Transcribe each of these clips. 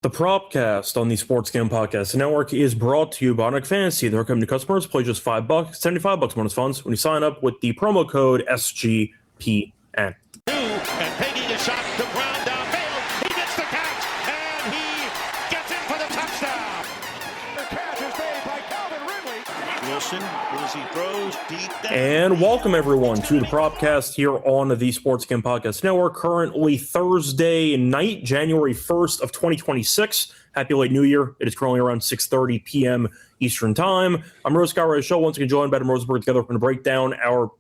The Propcast on the Sports Game Podcast Network is brought to you by Underdog Fantasy. They're coming to customers. Play just $5, $75 bonus funds when you sign up with the promo code SGPN. And Peggy the shot to ground downfield. He gets the catch, and he gets in for the touchdown. The catch is made by Calvin Ridley. Wilson, as he throws deep down. And welcome, everyone, to the Propcast here on the Sports Game Podcast Network. Currently Thursday night, January 1st of 2026. Happy late New Year. It is currently around 6:30 p.m. Eastern Time. I'm Rose Scott Show. Once again, joined by Adam Rosenberg. Together, we're going to break down our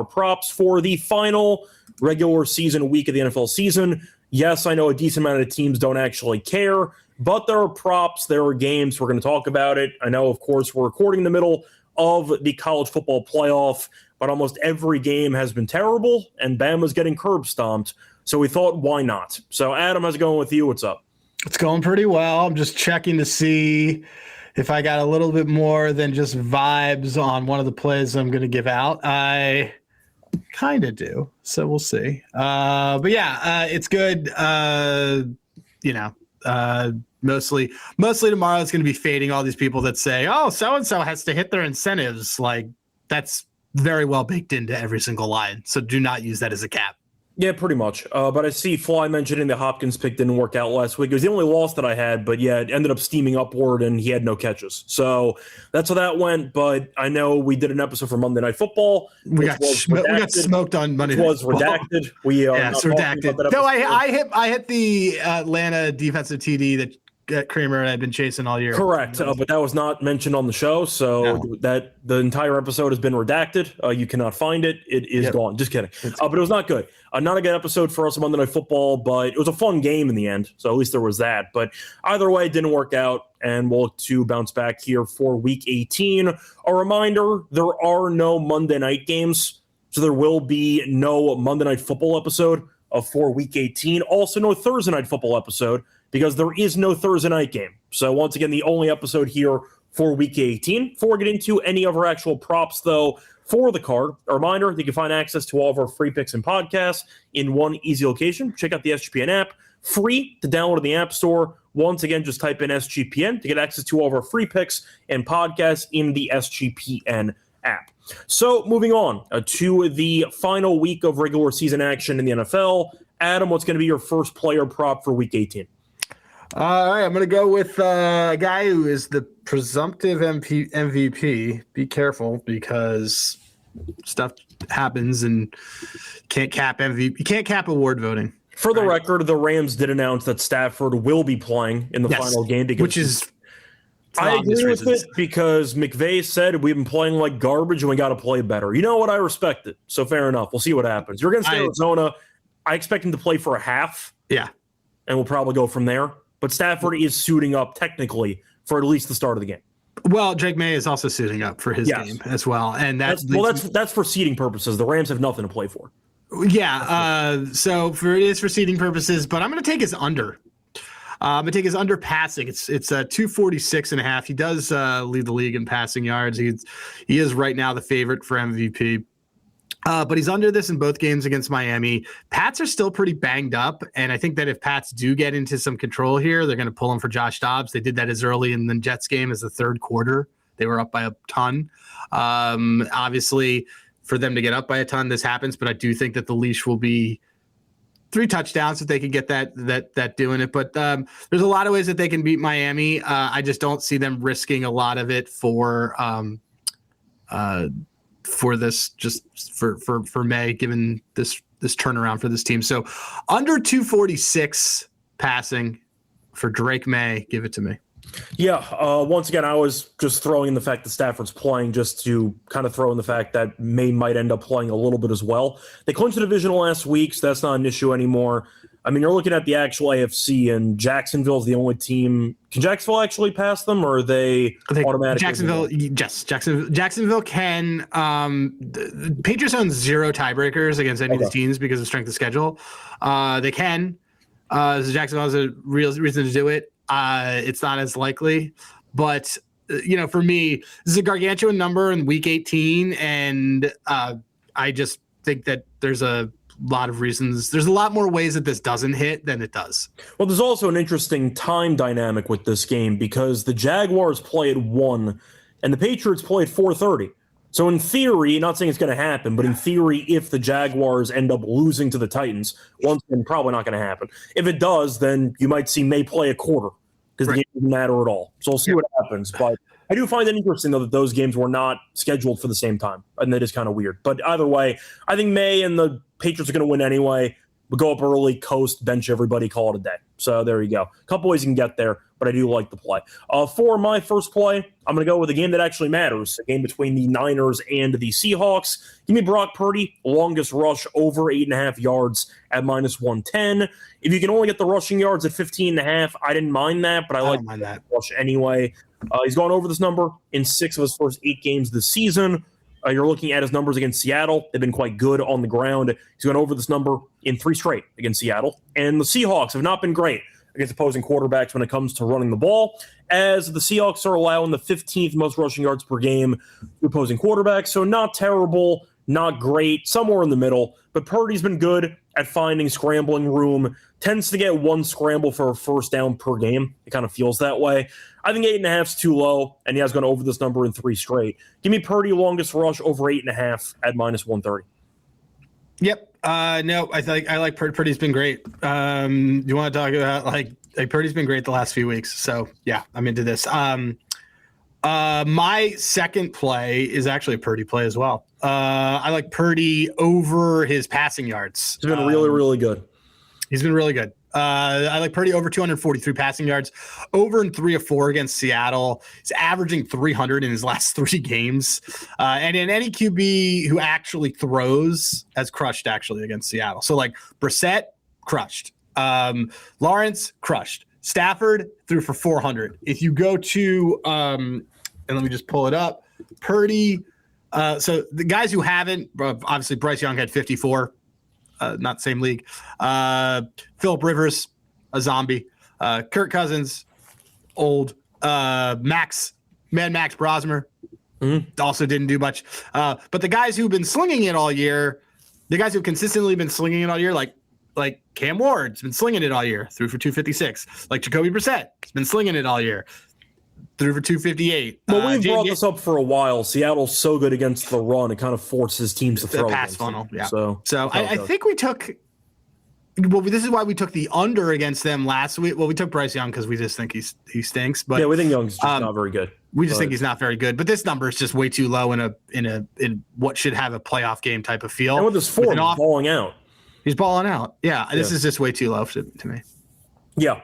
props for the final regular season week of the NFL season. Yes, I know a decent amount of teams don't actually care, but there are props, there are games. We're going to talk about it. I know, of course, we're recording in the middle of the college football playoff, but almost every game has been terrible, and Bama's getting curb stomped. So we thought, why not? So, Adam, how's it going with you? What's up? It's going pretty well. I'm just checking to see if I got a little bit more than just vibes on one of the plays I'm going to give out. I kind of do, so we'll see. But yeah, it's good. Mostly tomorrow is going to be fading all these people that say, oh, so-and-so has to hit their incentives. Like, that's very well baked into every single line. So do not use that as a cap. Yeah, pretty much. But I see Fly mentioning the Hopkins pick didn't work out last week. It was the only loss that I had, but yeah, it ended up steaming upward and he had no catches. So that's how that went. But I know we did an episode for Monday Night Football. We got smoked on Monday Night Football. Redacted. It's redacted. No, I hit the Atlanta defensive TD that Kramer and I had been chasing all year. Correct, but that was not mentioned on the show, so that the entire episode has been redacted. You cannot find it. It is gone. Just kidding. But it was not good. Not a good episode for us on Monday Night Football, but it was a fun game in the end, so at least there was that. But either way, it didn't work out, and we'll look to bounce back here for Week 18. A reminder, there are no Monday night games, so there will be no Monday Night Football episode for Week 18. Also, no Thursday Night Football episode, because there is no Thursday night game. So once again, the only episode here for Week 18. Before we get into any of our actual props, though, for the card, a reminder that you can find access to all of our free picks and podcasts in one easy location. Check out the SGPN app, free to download in the App Store. Once again, just type in SGPN to get access to all of our free picks and podcasts in the SGPN app. So moving on to the final week of regular season action in the NFL. Adam, what's going to be your first player prop for Week 18? All right, I'm going to go with a guy who is the presumptive MVP. Be careful because stuff happens and can't cap MVP. You can't cap award voting. For the record, the Rams did announce that Stafford will be playing in the final game. I agree with it because McVay said we've been playing like garbage and we got to play better. You know what? I respect it. So fair enough. We'll see what happens. You're against Arizona. I expect him to play for a half. Yeah. And we'll probably go from there. But Stafford is suiting up technically for at least the start of the game. Well, Drake May is also suiting up for his game as well. And that's for seeding purposes. The Rams have nothing to play for. Yeah. So it is for seeding purposes, but I'm going to take his under. I'm going to take his under passing. It's 246.5. He does lead the league in passing yards. He is right now the favorite for MVP. But he's under this in both games against Miami. Pats are still pretty banged up, and I think that if Pats do get into some control here, they're going to pull him for Josh Dobbs. They did that as early in the Jets game as the third quarter. They were up by a ton. Obviously, for them to get up by a ton, this happens, but I do think that the leash will be 3 touchdowns if they can get that doing it. But there's a lot of ways that they can beat Miami. I just don't see them risking a lot of it for this, just for May, given this turnaround for this team. So under 246 passing for Drake May, give it to me. Yeah. Once again, I was just throwing in the fact that Stafford's playing just to kind of throw in the fact that May might end up playing a little bit as well. They clinched the division last week, so that's not an issue anymore. I mean, you're looking at the actual AFC, and Jacksonville's the only team. Can Jacksonville actually pass them, or are they automatically? Jacksonville can. The Patriots own 0 tiebreakers against any of these teams because of strength of schedule. They can. So Jacksonville has a real reason to do it. It's not as likely, but for me, this is a gargantuan number in Week 18, and I just think that there's a lot of reasons. There's a lot more ways that this doesn't hit than it does. Well, there's also an interesting time dynamic with this game because the Jaguars play at 1 and the Patriots play at 4:30. So in theory, not saying it's going to happen, but in theory, if the Jaguars end up losing to the Titans, once again, probably not going to happen. If it does, then you might see May play a quarter because the game doesn't matter at all. So we'll see what happens. But I do find it interesting, though, that those games were not scheduled for the same time, and that is kind of weird. But either way, I think May and the Patriots are going to win anyway. We'll go up early, coast, bench everybody, call it a day. So there you go. A couple ways you can get there, but I do like the play. For my first play, I'm going to go with a game that actually matters, a game between the Niners and the Seahawks. Give me Brock Purdy, longest rush over 8.5 yards at -110. If you can only get the rushing yards at 15.5, I didn't mind that, but I like that rush anyway. He's gone over this number in 6 of his first 8 games this season. You're looking at his numbers against Seattle. They've been quite good on the ground. He's gone over this number in 3 straight against Seattle. And the Seahawks have not been great against opposing quarterbacks when it comes to running the ball, as the Seahawks are allowing the 15th most rushing yards per game to opposing quarterbacks. So not terrible, not great, somewhere in the middle. But Purdy's been good at finding scrambling room, tends to get 1 scramble for a first down per game. It kind of feels that way. I think 8.5 is too low, and he has gone over this number in 3 straight. Give me Purdy longest rush over 8.5 at -130. Yep. No, I like Purdy's been great. You want to talk about like Purdy's been great the last few weeks. So yeah, I'm into this. My second play is actually a Purdy play as well. I like Purdy over his passing yards. He's been really, really good. He's been really good. I like Purdy over 243 passing yards, over in 3 of 4 against Seattle. He's averaging 300 in his last 3 games. And in any QB who actually throws has crushed actually against Seattle. So like Brissett, crushed. Lawrence, crushed. Stafford threw for 400. If you go to, and let me just pull it up, Purdy. So the guys who haven't, obviously Bryce Young had 54. Not same league. Phillip Rivers, a zombie. Kirk Cousins, old. Max Brosmer, also didn't do much. But the guys who've been slinging it all year, the guys who've consistently been slinging it all year, like Cam Ward's been slinging it all year, threw for 256. Like Jacoby Brissett has been slinging it all year, threw for 258. Well, we've brought this up for a while. Seattle's so good against the run, it kind of forces teams to throw. The pass funnel, yeah. So I think we took. Well, this is why we took the under against them last week. Well, we took Bryce Young because we just think he stinks. But yeah, we think Young's just not very good. We just think he's not very good. But this number is just way too low in what should have a playoff game type of feel. And with his form, he's balling out. He's balling out. Yeah, this is just way too low to me. Yeah.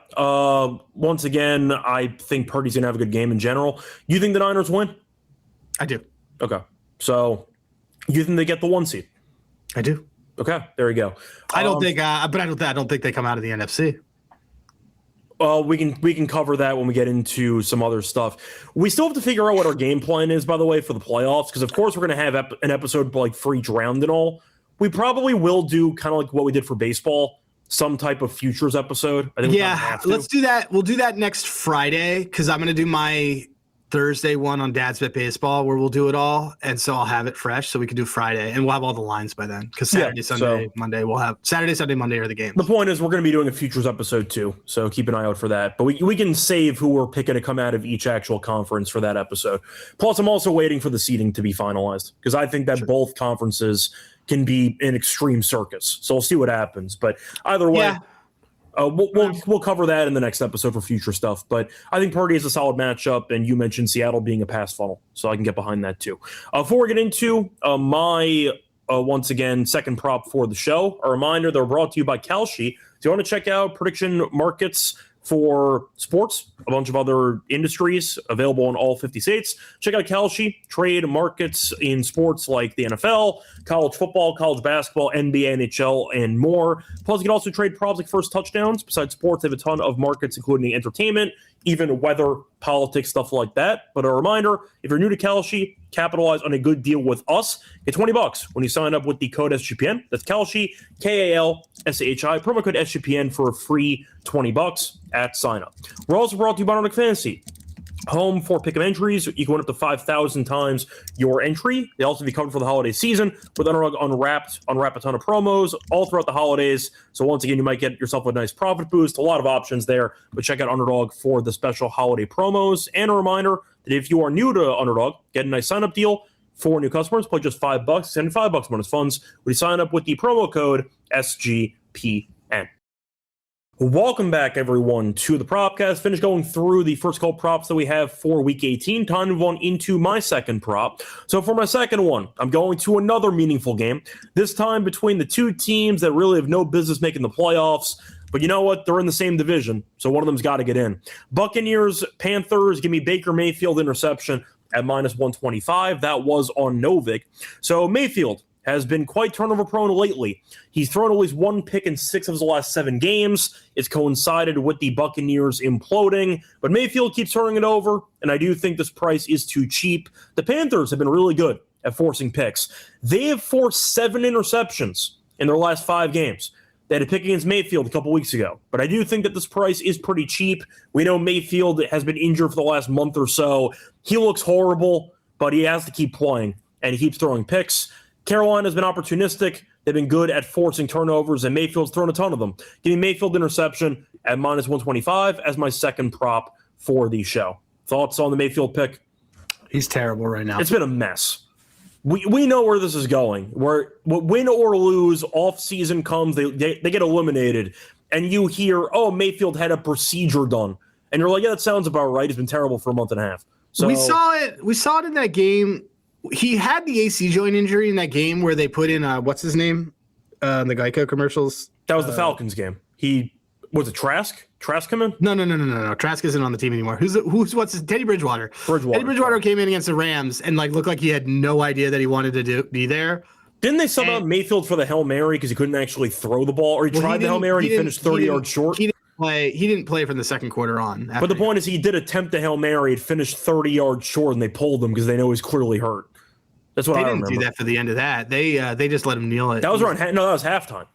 Once again, I think Purdy's going to have a good game in general. You think the Niners win? I do. Okay. So you think they get the 1 seed? I do. Okay. There you go. I don't think they come out of the NFC. Well, we can cover that when we get into some other stuff. We still have to figure out what our game plan is, by the way, for the playoffs, because of course we're going to have an episode like for each round and all. We probably will do kind of like what we did for baseball, some type of futures episode. I think let's do that. We'll do that next Friday because I'm going to do my Thursday one on Dad's Bet Baseball where we'll do it all. And so I'll have it fresh so we can do Friday and we'll have all the lines by then because Saturday, Sunday, Monday, we'll have Saturday, Sunday, Monday are the games. The point is we're going to be doing a futures episode too. So keep an eye out for that. But we can save who we're picking to come out of each actual conference for that episode. Plus, I'm also waiting for the seeding to be finalized because I think that both conferences can be an extreme circus. So we'll see what happens. But either way, we'll cover that in the next episode for future stuff. But I think Purdy is a solid matchup, and you mentioned Seattle being a pass funnel, so I can get behind that too. Before we get into my once again second prop for the show, a reminder they're brought to you by Kalshi. If you want to check out prediction markets for sports, a bunch of other industries available in all 50 states. Check out Kalshi, trade markets in sports like the NFL, college football, college basketball, NBA, NHL, and more. Plus, you can also trade props like first touchdowns. Besides sports, they have a ton of markets, including entertainment, even weather, politics, stuff like that. But a reminder, if you're new to Kalshi, capitalize on a good deal with us. Get $20 when you sign up with the code SGPN. That's Kalshi, Kalshi, promo code SGPN for a free $20 at sign up. We're also brought to you by Underdog Fantasy. home for pick'em entries. You can win up to 5,000 times your entry. They also be covered for the holiday season with Underdog unwrap a ton of promos all throughout the holidays. So once again, you might get yourself a nice profit boost. A lot of options there, but check out Underdog for the special holiday promos. And a reminder that if you are new to Underdog, get a nice sign-up deal for new customers. Play just $5, send $5 bonus funds when you sign up with the promo code SGPN. Welcome back, everyone, to the Propcast. Finished going through the first couple props that we have for Week 18. Time to move on into my second prop. So for my second one, I'm going to another meaningful game, this time between the two teams that really have no business making the playoffs. But you know what? They're in the same division, so one of them's got to get in. Buccaneers, Panthers, give me Baker Mayfield interception at -125. That was on Novik. So Mayfield has been quite turnover prone lately. He's thrown at least one pick in 6 of his last 7 games. It's coincided with the Buccaneers imploding, but Mayfield keeps turning it over, and I do think this price is too cheap. The Panthers have been really good at forcing picks. They have forced 7 interceptions in their last 5 games. They had a pick against Mayfield a couple weeks ago, but I do think that this price is pretty cheap. We know Mayfield has been injured for the last month or so. He looks horrible, but he has to keep playing, and he keeps throwing picks. Carolina's been opportunistic. They've been good at forcing turnovers, and Mayfield's thrown a ton of them. Give me Mayfield interception at -125 as my second prop for the show. Thoughts on the Mayfield pick? He's terrible right now. It's been a mess. We know where this is going. Where win or lose, off season comes, they get eliminated, and you hear, oh, Mayfield had a procedure done, and you're like, yeah, that sounds about right. He's been terrible for a month and a half. So we saw it in that game. He had the AC joint injury in that game where they put in what's his name, the Geico commercials. That was the Falcons game. He was it Trask? Trask come in? No. Trask isn't on the team anymore. Teddy Bridgewater. Teddy Bridgewater came in against the Rams and looked like he had no idea that he wanted to be there. Didn't they sub out Mayfield for the Hail Mary because he couldn't actually throw the ball, or he tried the Hail Mary and he finished 30 yards short? He didn't play from the second quarter on. But the point is, he did attempt the Hail Mary, and finished 30 yards short, and they pulled him because they know he's clearly hurt. That's what I remember. They didn't do that for the end of that. They just let him kneel it. That was that was halftime.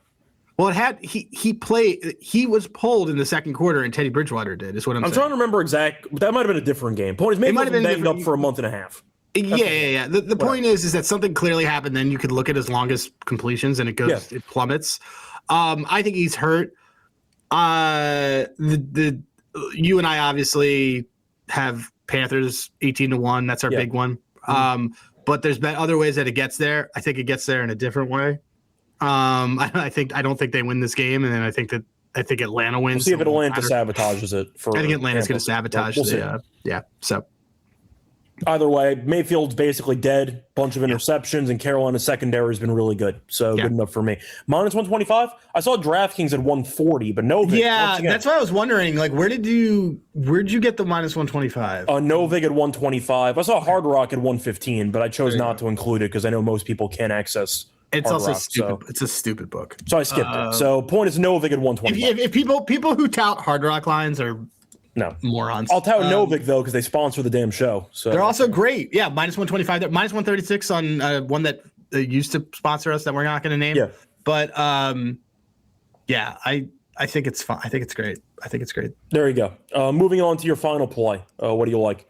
Well, he played. He was pulled in the second quarter, and Teddy Bridgewater did. Is what I'm saying. I'm trying to remember exactly. That might have been a different game. Point is, maybe he been banged up for a month and a half. Yeah. The point is that something clearly happened. Then you could look at his longest completions, and it plummets. I think he's hurt. You and I obviously have Panthers 18-1. That's our big one. But there's been other ways that it gets there. I think it gets there in a different way. I don't think they win this game, and then I think Atlanta wins. We'll see if Atlanta sabotages it. I think Atlanta's going to sabotage. So either way, Mayfield's basically dead. Bunch of interceptions, and Carolina's secondary has been really good. So good enough for me. -125. I saw DraftKings at 140, but Novik. Yeah, that's why I was wondering. Where'd you get the -125? Novik at 125. I saw Hard Rock at 115, but I chose not to include it because I know most people can't access. It's also stupid. It's a stupid book. So I skipped it. So point is Novik at 125. If people who tout Hard Rock lines are morons. I'll tout Novik though because they sponsor the damn show. So they're also great. Yeah, -125. There, -136 on one that used to sponsor us that we're not going to name. Yeah, but I think it's fun. I think it's great. There you go. Moving on to your final play. What do you like?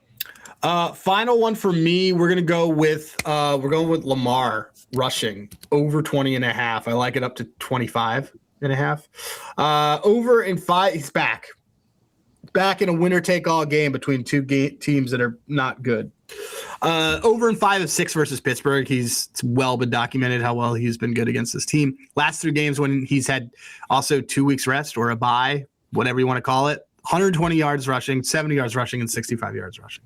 Final one for me. We're gonna go with Lamar rushing over 20.5. I like it up to 25.5. Over in 5. He's back in a winner-take-all game between two teams that are not good. Over in 5 of 6 versus Pittsburgh. It's well been documented how well he's been good against this team. Last 3 games when he's had also 2 weeks rest or a bye, whatever you want to call it, 120 yards rushing, 70 yards rushing, and 65 yards rushing.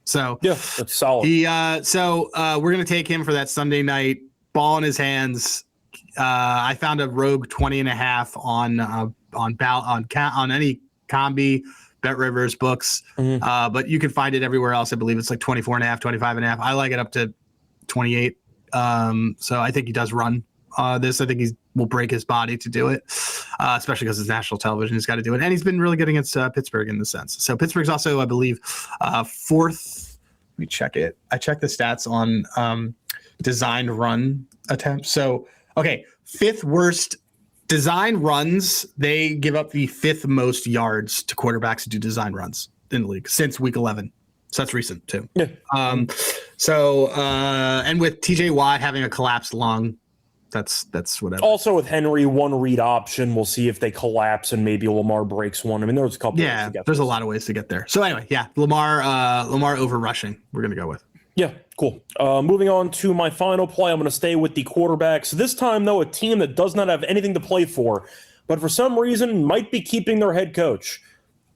So that's solid. We're gonna take him for that Sunday night, ball in his hands. I found a rogue 20.5 on any Combi, Bet Rivers books, but you can find it everywhere else. I believe it's 24.5, 25.5. I like it up to 28. So I think he does run this. I think he will break his body to do it, especially because it's national television. He's got to do it, and he's been really good against Pittsburgh in the sense. So Pittsburgh's also, I believe, 4th. Let me check it. I checked the stats on designed run attempts. So 5th worst design runs. They give up the 5th most yards to quarterbacks who do design runs in the league since week 11. So that's recent too. Yeah. And with TJ Watt having a collapsed lung, that's whatever. Also with Henry, one read option. We'll see if they collapse and maybe Lamar breaks one. I mean, there's a couple. Yeah, there's a lot of ways to get there. So anyway, yeah, Lamar over rushing. We're gonna go with. Yeah, cool. Moving on to my final play, I'm going to stay with the quarterbacks. This time, though, a team that does not have anything to play for, but for some reason might be keeping their head coach.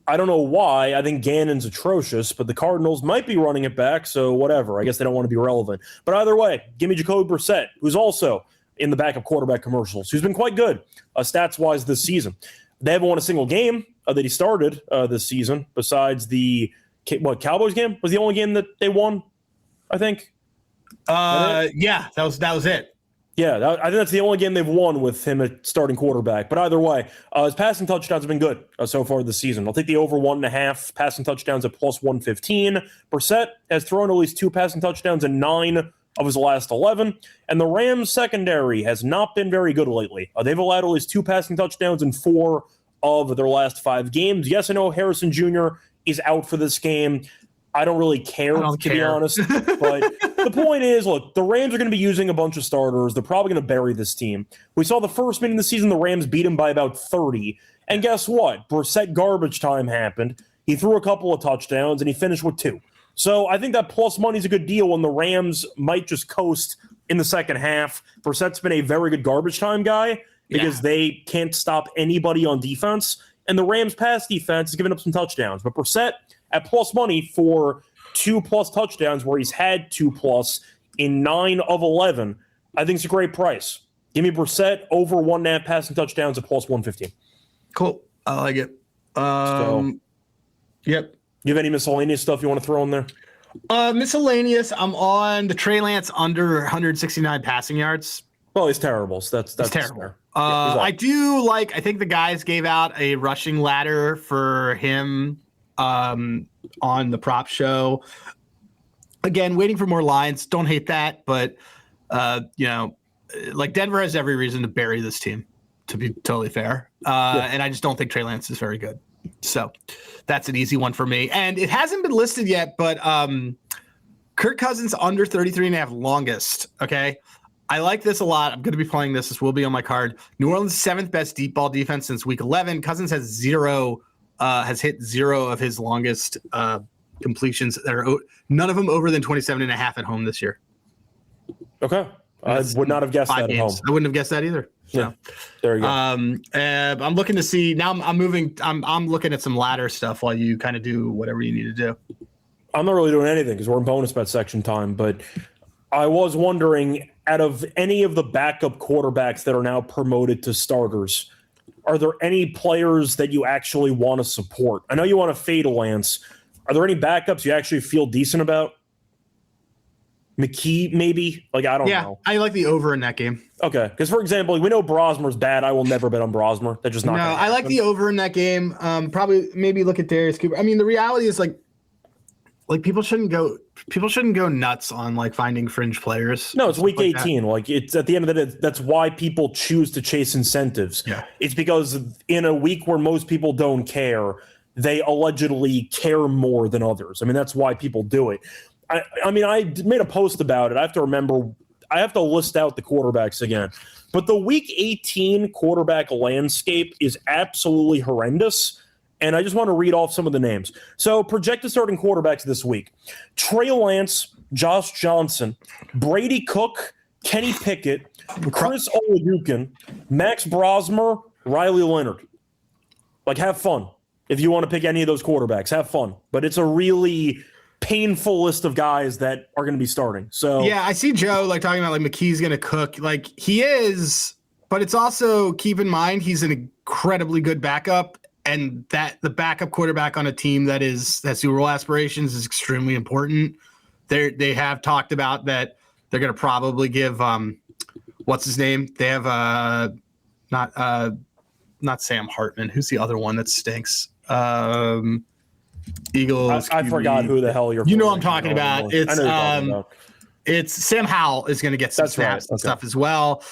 I don't know why. I think Gannon's atrocious, but the Cardinals might be running it back, so whatever. I guess they don't want to be relevant. But either way, give me Jacoby Brissett, who's also in the backup quarterback commercials, who's been quite good stats-wise this season. They haven't won a single game that he started this season, besides the Cowboys game? Was the only game that they won? I think. Yeah, that was it. Yeah, I think that's the only game they've won with him at starting quarterback. But either way, his passing touchdowns have been good so far this season. I'll take the over 1.5 passing touchdowns at plus 115. Brissett has thrown at least 2 passing touchdowns in 9 of his last 11. And the Rams secondary has not been very good lately. They've allowed at least 2 passing touchdowns in 4 of their last 5 games. Yes, I know Harrison Jr. is out for this game. I don't really care, to be honest. But the point is, look, the Rams are going to be using a bunch of starters. They're probably going to bury this team. We saw the first minute of the season, the Rams beat him by about 30. And guess what? Brissett garbage time happened. He threw a couple of touchdowns, and he finished with 2. So I think that plus money is a good deal when the Rams might just coast in the second half. Brissett's been a very good garbage time guy because they can't stop anybody on defense. And the Rams' pass defense has given up some touchdowns. But Brissett at plus money for 2+ touchdowns where he's had 2+ in 9 of 11, I think it's a great price. Give me Brissett over 1.5 passing touchdowns at plus 115. Cool. I like it. Yep. You have any miscellaneous stuff you want to throw in there? Miscellaneous. I'm on the Trey Lance under 169 passing yards. Well, he's terrible. So that's terrible. I think the guys gave out a rushing ladder for him on the prop show. Again, waiting for more lines. Don't hate that, but Denver has every reason to bury this team, to be totally fair. And I just don't think Trey Lance is very good. So that's an easy one for me. And it hasn't been listed yet, but Kirk Cousins under 33.5 longest. Okay. I like this a lot. I'm going to be playing this. This will be on my card. New Orleans' 7th best deep ball defense since week 11. Cousins has has hit 0 of his longest completions. None of them over than 27.5 at home this year. Okay. I would not have guessed that games. at home. I wouldn't have guessed that either. So, yeah. There you go. I'm looking to see now. I'm looking at some ladder stuff while you kind of do whatever you need to do. I'm not really doing anything because we're in bonus bet section time, but I was wondering, out of any of the backup quarterbacks that are now promoted to starters, are there any players that you actually want to support? I know you want to fade Lance. Are there any backups you actually feel decent about? McKee, maybe? I don't know. Yeah, I like the over in that game. Okay, because, for example, we know Brosmer's bad. I will never bet on Brosmer. That's just not going to happen. I like the over in that game. Probably maybe look at Darius Cooper. I mean, the reality is people shouldn't go nuts on finding fringe players. No, it's week 18. It's at the end of the day, that's why people choose to chase incentives. Yeah. It's because in a week where most people don't care, they allegedly care more than others. I mean, that's why people do it. I mean, I made a post about it. I have to list out the quarterbacks again. But the week 18 quarterback landscape is absolutely horrendous. And I just want to read off some of the names. So projected starting quarterbacks this week: Trey Lance, Josh Johnson, Brady Cook, Kenny Pickett, Chris Oladokun, Max Brosmer, Riley Leonard. Have fun. If you want to pick any of those quarterbacks, have fun. But it's a really painful list of guys that are going to be starting. So yeah, I see Joe talking about McKee's going to cook. He is, but it's also, keep in mind, he's an incredibly good backup. And that the backup quarterback on a team that has Super Bowl aspirations is extremely important. They have talked about that they're going to probably give what's his name? They have not Sam Hartman. Who's the other one that stinks? Eagles. I forgot who the hell you're. You know what I'm talking about. It's Sam Howell is going to get some snaps and stuff as well.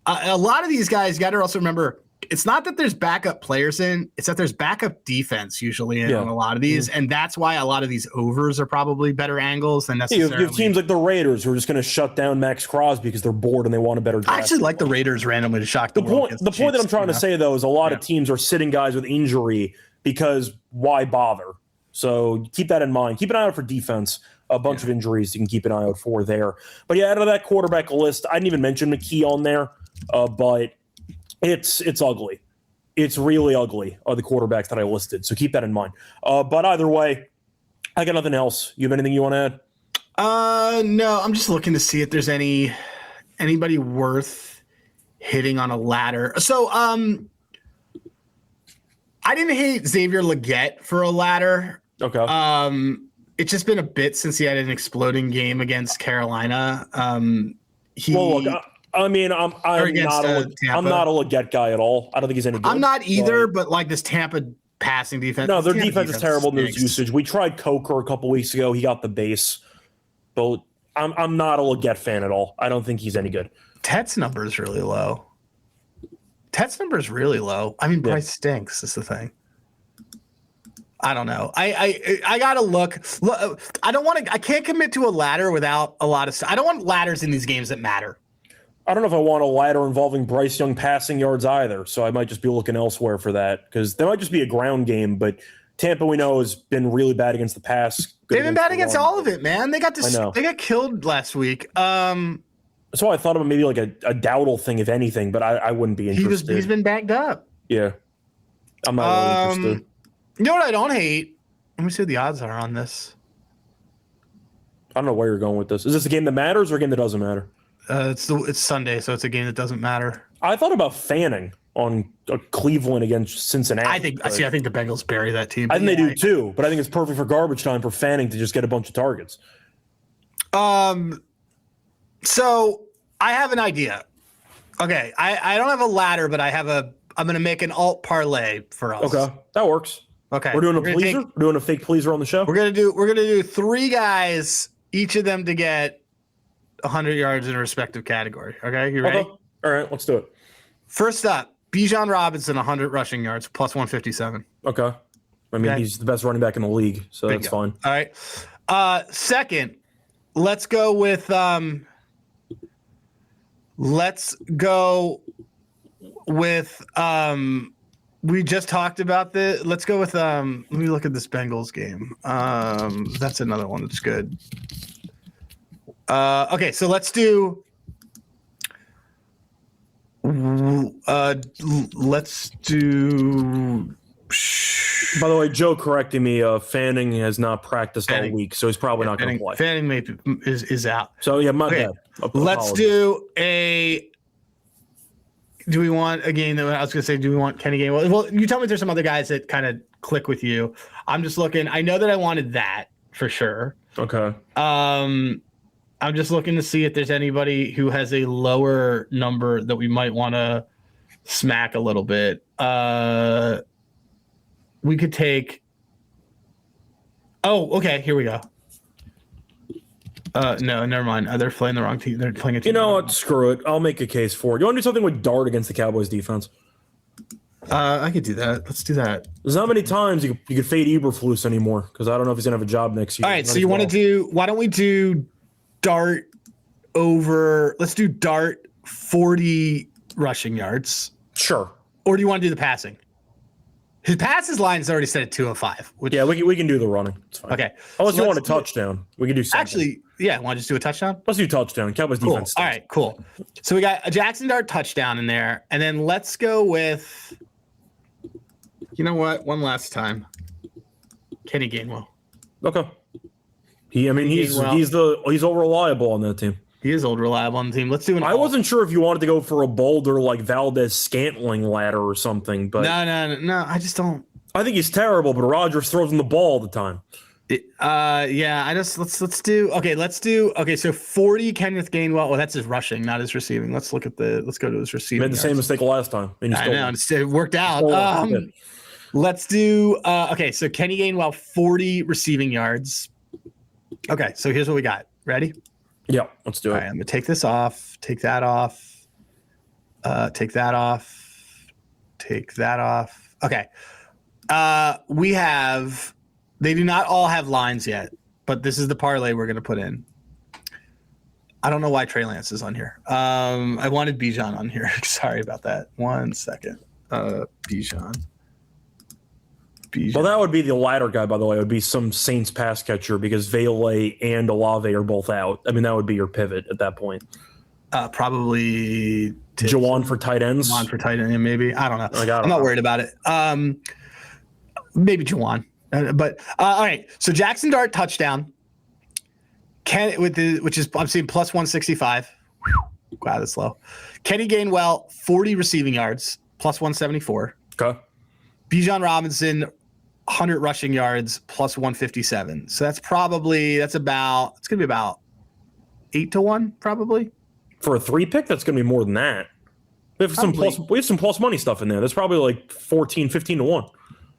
A lot of these guys, you got to also remember, it's not that there's backup players in, it's that there's backup defense usually in on a lot of these. And that's why a lot of these overs are probably better angles than necessarily. You have teams like the Raiders who are just going to shut down Max Crosby because they're bored and they want a better draft. I actually like the Raiders randomly to shock the point that I'm trying to say, though, is a lot of teams are sitting guys with injury because why bother? So keep that in mind. Keep an eye out for defense. A bunch of injuries you can keep an eye out for there. But yeah, out of that quarterback list, I didn't even mention McKee on there, but it's ugly. It's really ugly, the quarterbacks that I listed. So keep that in mind. But either way, I got nothing else. You have anything you want to add? No, I'm just looking to see if there's anybody worth hitting on a ladder. So I didn't hate Xavier Legette for a ladder. Okay. It's just been a bit since he had an exploding game against Carolina. I'm not a Legette guy at all. I don't think he's any good. I'm not either, but like this Tampa passing defense. No, their defense is terrible in their usage. We tried Coker a couple weeks ago. He got the base. But I'm not a Legette fan at all. I don't think he's any good. Tet's number is really low. I mean, Bryce stinks is the thing. I don't know. I gotta look. I can't commit to a ladder without a lot of stuff. I don't want ladders in these games that matter. I don't know if I want a ladder involving Bryce Young passing yards either, so I might just be looking elsewhere for that because there might just be a ground game. But Tampa, we know, has been really bad against the pass. They've been bad against all of it, man. They got killed last week. So I thought of maybe like a Dowdle thing, if anything, but I wouldn't be interested. He's been backed up. Yeah, I'm not really interested. You know what I don't hate? Let me see what the odds are on this. I don't know where you're going with this. Is this a game that matters or a game that doesn't matter? It's Sunday, so it's a game that doesn't matter. I thought about fanning on Cleveland against Cincinnati. I think the Bengals bury that team. I think they do too, but I think it's perfect for garbage time for fanning to just get a bunch of targets. So I have an idea. Okay, I don't have a ladder, but I'm going to make an alt parlay for us. Okay, that works. Okay, we're doing a pleaser. We're doing a fake pleaser on the show. We're gonna do 3 guys, each of them to get 100 yards in a respective category. Okay, you ready? Okay. All right, let's do it. First up, Bijan Robinson, 100 rushing yards, plus 157. Okay. I mean, he's the best running back in the league, so that's fine. All right. Second, let's go with we just talked about the. Let's go with let me look at this Bengals game. That's another one that's good. Okay, so let's do. Let's do. By the way, Joe correcting me. Fanning has not practiced all week, so he's probably not going to play. Fanning is out. So yeah, my bad. Let's do a. Do we want a game that I was going to say? Do we want Kenny Gainwell? Well, you tell me if there's some other guys that kind of click with you. I'm just looking. I know that I wanted that for sure. Okay. I'm just looking to see if there's anybody who has a lower number that we might want to smack a little bit. We could take. Oh, okay. Here we go. No, never mind. They're playing the wrong team. They're playing a team. You know what? Screw it. I'll make a case for it. You want to do something with Dart against the Cowboys defense? I could do that. Let's do that. There's not many times you could fade Eberflus anymore because I don't know if he's gonna have a job next year. All right. So you want to do? Why don't we do Dart over? Let's do Dart 40 rushing yards. Sure. Or do you want to do the passing? His passes line is already set at 205. Yeah, we can do the running. It's fine. Okay. Unless you want a touchdown, we can do something. Actually, yeah. Want to just do a touchdown? Let's do touchdown. Cowboys defense. All right, cool. So we got a Jackson Dart touchdown in there, and then let's go with. You know what? One last time. Kenny Gainwell. Okay. He's old reliable on that team. He is old reliable on the team. Let's do an. I wasn't sure if you wanted to go for a bolder like Valdez Scantling ladder or something, but no. I just don't. I think he's terrible, but Rodgers throws him the ball all the time. Yeah. Let's do. Okay. So 40 Kenneth Gainwell. Oh, that's his rushing, not his receiving. Let's go to his receiving. Made the same mistake last time. I know. It worked out. Let's do. Okay. So Kenny Gainwell 40 receiving yards. Okay. So here's what we got. Ready? Yeah, let's do it. All right, I'm gonna take this off. Take that off. Take that off. take that off. Okay. They do not all have lines yet, but this is the parlay we're going to put in. I don't know why Trey Lance is on here. I wanted Bijan on here. Sorry about that. 1 second. Bijan. Well, that would be the latter guy, by the way. It would be some Saints pass catcher because Vele and Olave are both out. I mean, that would be your pivot at that point. Probably Jawan for tight ends. Jawan for tight end, maybe. I don't know. I'm not worried about it. Maybe Jawan. But all right. So Jackson Dart touchdown. Which is I'm seeing plus 165. Wow, that's low. Kenny Gainwell, 40 receiving yards, plus 174. Okay. Bijan Robinson, 100 rushing yards, plus 157. So it's going to be about 8-1, probably. For a 3-pick, that's going to be more than that. We have some plus money stuff in there. That's probably like 14, 15-1.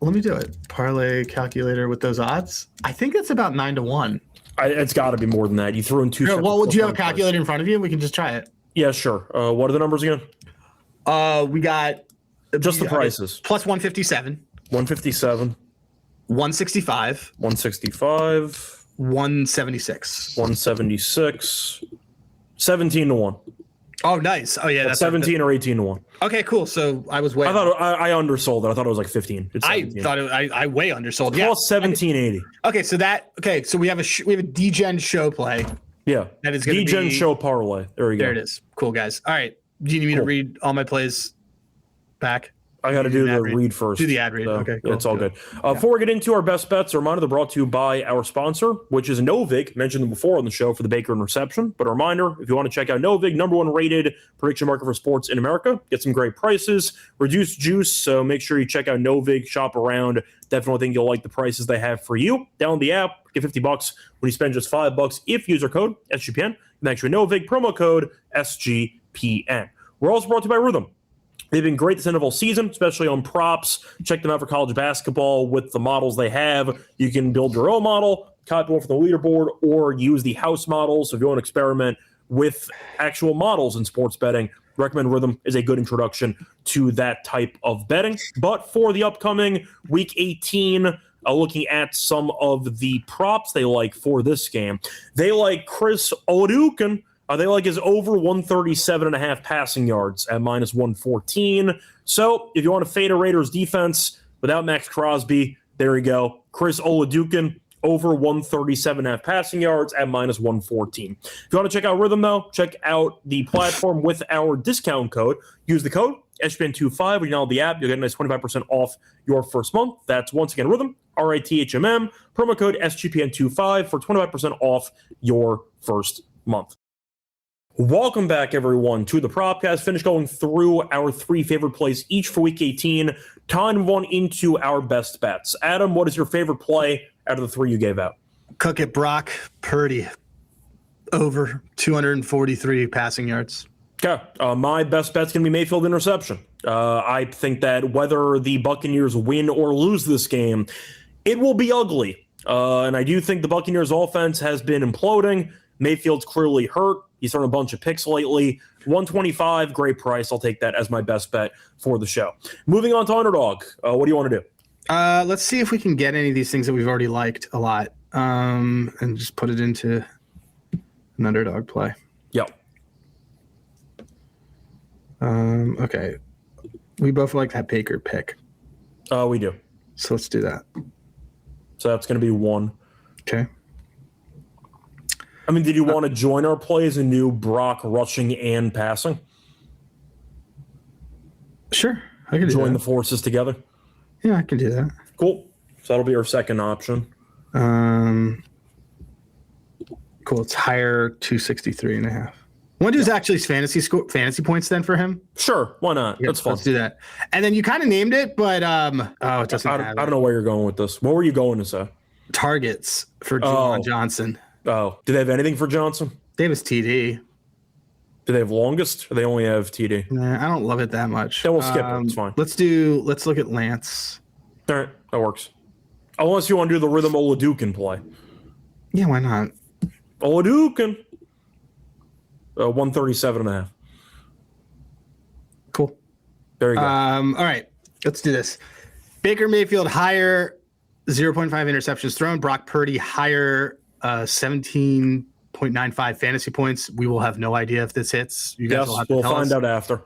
Let me do it. Parlay calculator with those odds. I think it's about 9-1. It's got to be more than that. You threw in two. Sure, well, do you have a calculator in front of you? We can just try it. Yeah, sure. What are the numbers again? We got just the prices. Plus 157. 157. 165. 165. 176. 176. 17-1. Oh, nice. Oh, yeah. That's 17 or 18-1. Okay, cool. So I was way. I thought I undersold it. I thought it was like 15. It's I thought I way undersold. Plus 1780. Okay, so we have a DGen show play. Yeah. That is going to be DGen show parlay. There we go. There it is. Cool, guys. All right. Do you need me to read all my plays back? I got to do the read first. Do the ad read. So, okay, cool. It's all good. Before we get into our best bets, a reminder they're brought to you by our sponsor, which is Novig. Mentioned them before on the show for the Baker and Reception. But a reminder, if you want to check out Novig, #1 rated prediction market for sports in America, get some great prices, reduced juice. So make sure you check out Novig, shop around. Definitely think you'll like the prices they have for you. Download the app, get $50 when you spend just $5 if user code SGPN. Thanks for Novig, promo code SGPN. We're also brought to you by Rhythm. They've been great this NFL season, especially on props. Check them out for college basketball with the models they have. You can build your own model, copy one from the leaderboard, or use the house models. So if you want to experiment with actual models in sports betting, recommend Rhythm is a good introduction to that type of betting. But for the upcoming Week 18, looking at some of the props they like for this game, they like Chris Olajuwon. They like his over 137.5 passing yards at minus 114. So if you want to fade a Raiders defense without Max Crosby, there you go. Chris Olajuwon, over 137.5 passing yards at minus 114. If you want to check out Rhythm, though, check out the platform with our discount code. Use the code SGPN25 when you download the app. You'll get a nice 25% off your first month. That's once again Rhythm, RITHMM, promo code SGPN25 for 25% off your first month. Welcome back, everyone, to the Propcast. Finish going through our 3 favorite plays each for Week 18. Time to move on into our best bets. Adam, what is your favorite play out of the 3 you gave out? Cook it, Brock Purdy, over 243 passing yards. Okay, my best bet's going to be Mayfield interception. I think that whether the Buccaneers win or lose this game, it will be ugly. And I do think the Buccaneers offense has been imploding. Mayfield's clearly hurt. He's thrown a bunch of picks lately. 125, great price. I'll take that as my best bet for the show. Moving on to Underdog. What do you want to do? Let's see if we can get any of these things that we've already liked a lot and just put it into an Underdog play. Yep. Okay. We both like that Baker pick. We do. So let's do that. So that's going to be 1. Okay. I mean, did you want to join our plays and do Brock rushing and passing? Sure. I can join the forces together. Yeah, I can do that. Cool. So that'll be our second option. Cool. It's higher 263.5. Want to do actually fantasy points then for him? Sure. Why not? Yeah, that's fun. Let's do that. And then you kind of named it, but it doesn't I don't know where you're going with this. What were you going to say? Targets for Juwan Johnson. Oh, do they have anything for Johnson? They have his TD. Do they have longest, or they only have TD? Nah, I don't love it that much. Then we'll skip it. It's fine. Let's look at Lance. All right, that works. Unless you want to do the Rhythm Olajuwon play. Yeah, why not? Olajuwon. 137.5. Cool. There you go. All right, let's do this. Baker Mayfield higher, 0.5 interceptions thrown. Brock Purdy higher, 17.95 fantasy points. We will have no idea if this hits. You guys will have to tell us. We'll find out after.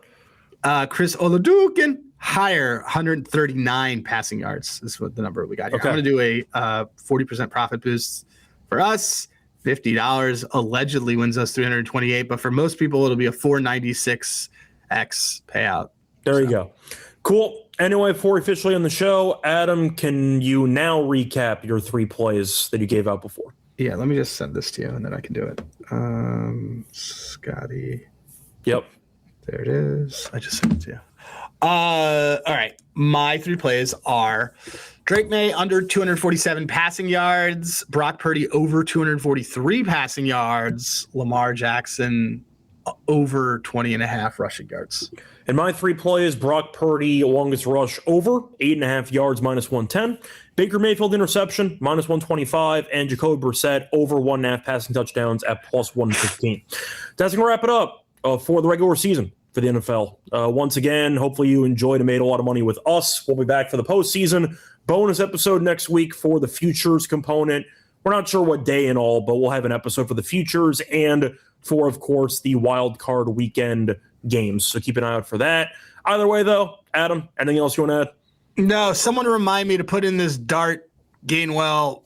Chris Olajuwon higher, 139 passing yards. This is what the number we got here. Okay. I'm going to do a 40% profit boost for us. $50 allegedly wins us 328, but for most people it'll be a 496x payout. There you go. Cool. Anyway, before we officially end the show, Adam, can you now recap your 3 plays that you gave out before? Yeah, let me just send this to you and then I can do it. Scotty. Yep. There it is. I just sent it to you. All right. My 3 plays are Drake May under 247 passing yards, Brock Purdy over 243 passing yards, Lamar Jackson over 20.5 rushing yards. And my 3 plays, Brock Purdy longest rush over 8.5 yards -110, Baker Mayfield interception -125, and Jacoby Brissett over 1.5 passing touchdowns at +115. That's going to wrap it up for the regular season for the NFL. Once again, hopefully you enjoyed and made a lot of money with us. We'll be back for the postseason. Bonus episode next week for the futures component. We're not sure what day and all, but we'll have an episode for the futures and for, of course, the wild card weekend games. So keep an eye out for that. Either way, though, Adam, anything else you want to add? No, someone remind me to put in this Dart Gainwell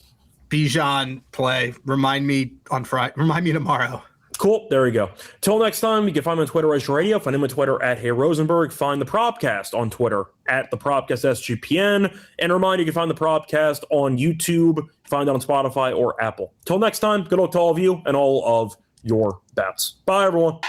Bijan play. Remind me on Friday. Remind me tomorrow. Cool. There we go. Till next time, you can find me on Twitter, Rush Radio. Find him on Twitter at Hey Rosenberg. Find the Propcast on Twitter at the Propcast SGPN. And remind you can find the Propcast on YouTube. Find it on Spotify or Apple. Till next time, good luck to all of you and all of your bets. Bye, everyone.